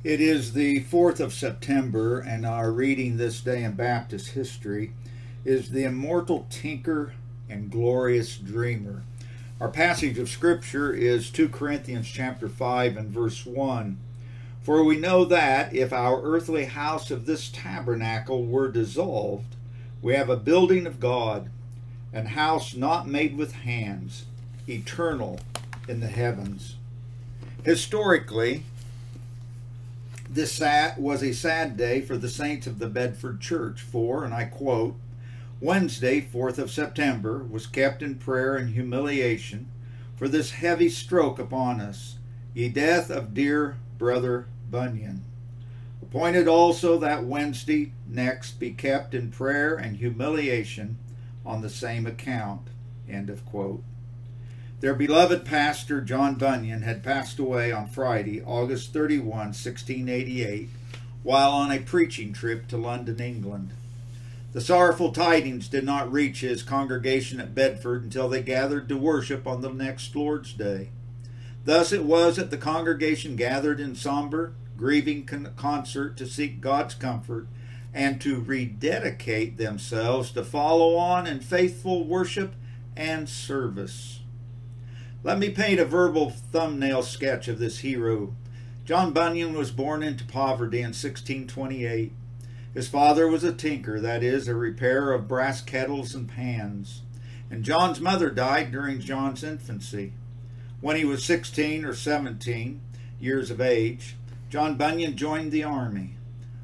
It is the 4th of September, and our reading this day in Baptist history is the immortal tinker and glorious dreamer. Our passage of Scripture is 2 Corinthians chapter 5 and verse 1. For we know that if our earthly house of this tabernacle were dissolved, we have a building of God, an house not made with hands, eternal in the heavens. Historically, this was a sad day for the saints of the Bedford Church, for, and I quote, Wednesday, 4th of September, was kept in prayer and humiliation for this heavy stroke upon us, ye death of dear brother Bunyan. Appointed also that Wednesday next be kept in prayer and humiliation on the same account. End of quote. Their beloved pastor, John Bunyan, had passed away on Friday, August 31, 1688, while on a preaching trip to London, England. The sorrowful tidings did not reach his congregation at Bedford until they gathered to worship on the next Lord's Day. Thus it was that the congregation gathered in somber, grieving concert to seek God's comfort and to rededicate themselves to follow on in faithful worship and service. Let me paint a verbal thumbnail sketch of this hero. John Bunyan was born into poverty in 1628. His father was a tinker, that is, a repairer of brass kettles and pans. And John's mother died during John's infancy. When he was 16 or 17 years of age, John Bunyan joined the army.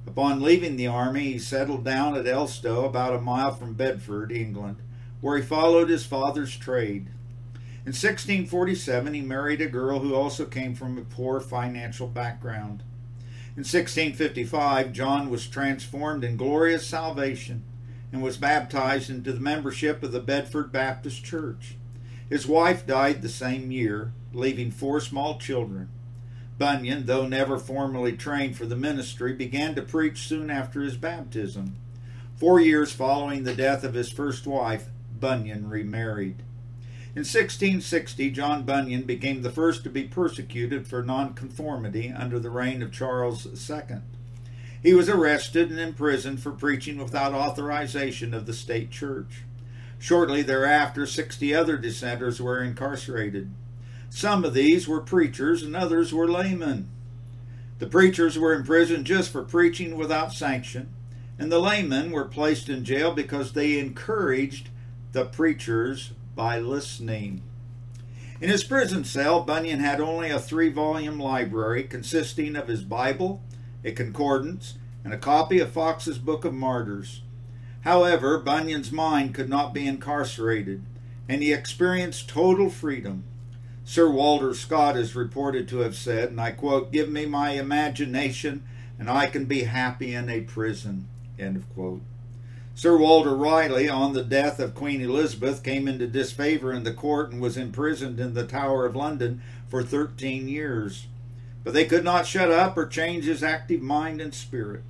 Upon leaving the army, he settled down at Elstow, about a mile from Bedford, England, where he followed his father's trade. In 1647, he married a girl who also came from a poor financial background. In 1655, John was transformed in glorious salvation and was baptized into the membership of the Bedford Baptist Church. His wife died the same year, leaving 4 small children. Bunyan, though never formally trained for the ministry, began to preach soon after his baptism. 4 years following the death of his first wife, Bunyan remarried. In 1660, John Bunyan became the first to be persecuted for nonconformity under the reign of Charles II. He was arrested and imprisoned for preaching without authorization of the state church. Shortly thereafter, 60 other dissenters were incarcerated. Some of these were preachers and others were laymen. The preachers were imprisoned just for preaching without sanction, and the laymen were placed in jail because they encouraged the preachers by listening. In his prison cell, Bunyan had only a 3-volume library consisting of his Bible, a concordance, and a copy of Fox's Book of Martyrs. However, Bunyan's mind could not be incarcerated, and he experienced total freedom. Sir Walter Scott is reported to have said, and I quote, "Give me my imagination, and I can be happy in a prison." End of quote. Sir Walter Raleigh, on the death of Queen Elizabeth, came into disfavor in the court and was imprisoned in the Tower of London for 13 years. But they could not shut up or change his active mind and spirit.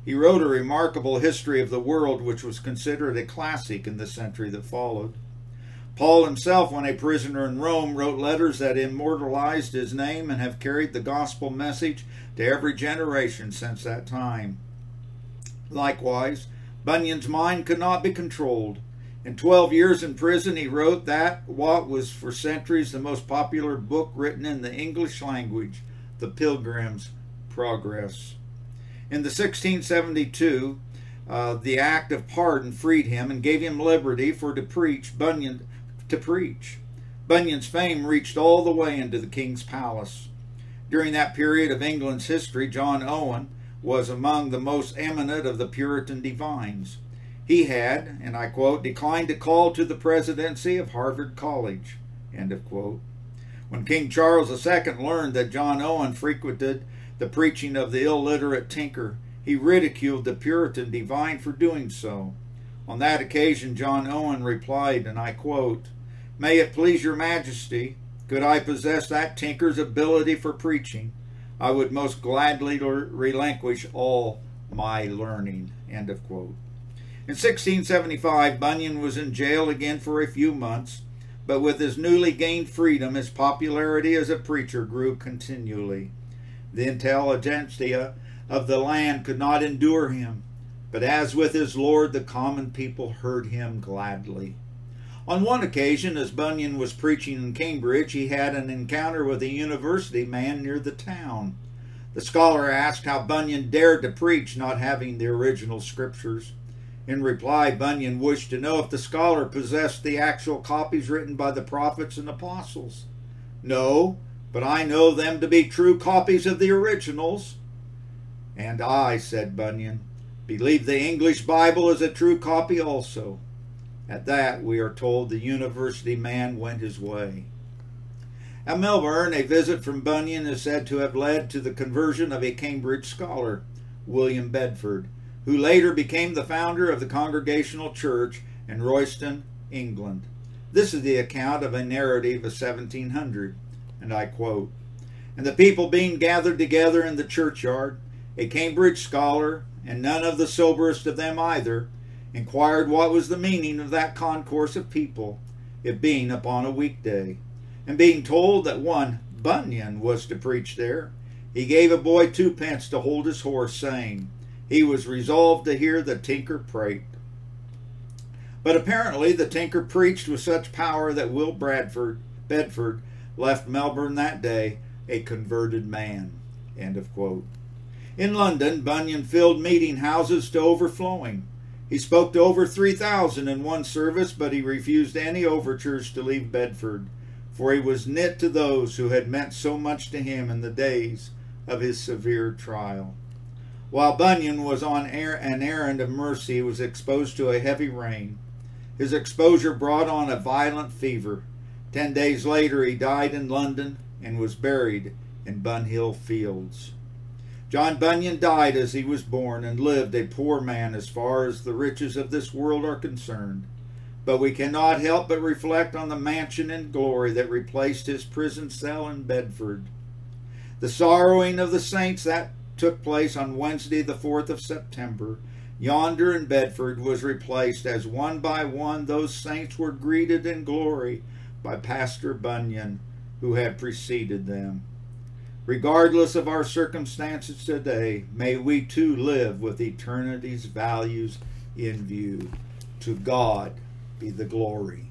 He wrote a remarkable history of the world, which was considered a classic in the century that followed. Paul himself, when a prisoner in Rome, wrote letters that immortalized his name and have carried the gospel message to every generation since that time. Likewise, Bunyan's mind could not be controlled. In 12 years in prison, he wrote what was for centuries the most popular book written in the English language, The Pilgrim's Progress. In the 1672, the Act of Pardon freed him and gave him liberty to preach. Bunyan's fame reached all the way into the king's palace. During that period of England's history, John Owen was among the most eminent of the Puritan divines. He had, and I quote, declined a call to the presidency of Harvard College, end of quote. When King Charles II learned that John Owen frequented the preaching of the illiterate tinker, he ridiculed the Puritan divine for doing so. On that occasion, John Owen replied, and I quote, "May it please your majesty, could I possess that tinker's ability for preaching, I would most gladly relinquish all my learning." End of quote. In 1675, Bunyan was in jail again for a few months, but with his newly gained freedom, his popularity as a preacher grew continually. The intelligentsia of the land could not endure him, but as with his Lord, the common people heard him gladly. On one occasion, as Bunyan was preaching in Cambridge, he had an encounter with a university man near the town. The scholar asked how Bunyan dared to preach, not having the original scriptures. In reply, Bunyan wished to know if the scholar possessed the actual copies written by the prophets and apostles. "No, but I know them to be true copies of the originals." "And I," said Bunyan, "believe the English Bible is a true copy also." At that, we are told, the university man went his way. At Melbourne, a visit from Bunyan is said to have led to the conversion of a Cambridge scholar, William Bedford, who later became the founder of the Congregational Church in Royston, England. This is the account of a narrative of 1700, and I quote, "And the people being gathered together in the churchyard, a Cambridge scholar, and none of the soberest of them either, inquired what was the meaning of that concourse of people, it being upon a weekday. And being told that one Bunyan was to preach there, he gave a boy 2 pence to hold his horse, saying, he was resolved to hear the tinker prate. But apparently the tinker preached with such power that Will Bedford left Melbourne that day a converted man." End of quote. In London, Bunyan filled meeting houses to overflowing. He spoke to over 3,000 in one service, but he refused any overtures to leave Bedford, for he was knit to those who had meant so much to him in the days of his severe trial. While Bunyan was on an errand of mercy, he was exposed to a heavy rain. His exposure brought on a violent fever. 10 days later, he died in London and was buried in Bunhill Fields. John Bunyan died as he was born and lived a poor man as far as the riches of this world are concerned. But we cannot help but reflect on the mansion in glory that replaced his prison cell in Bedford. The sorrowing of the saints that took place on Wednesday the 4th of September, yonder in Bedford, was replaced as one by one those saints were greeted in glory by Pastor Bunyan, who had preceded them. Regardless of our circumstances today, may we too live with eternity's values in view. To God be the glory.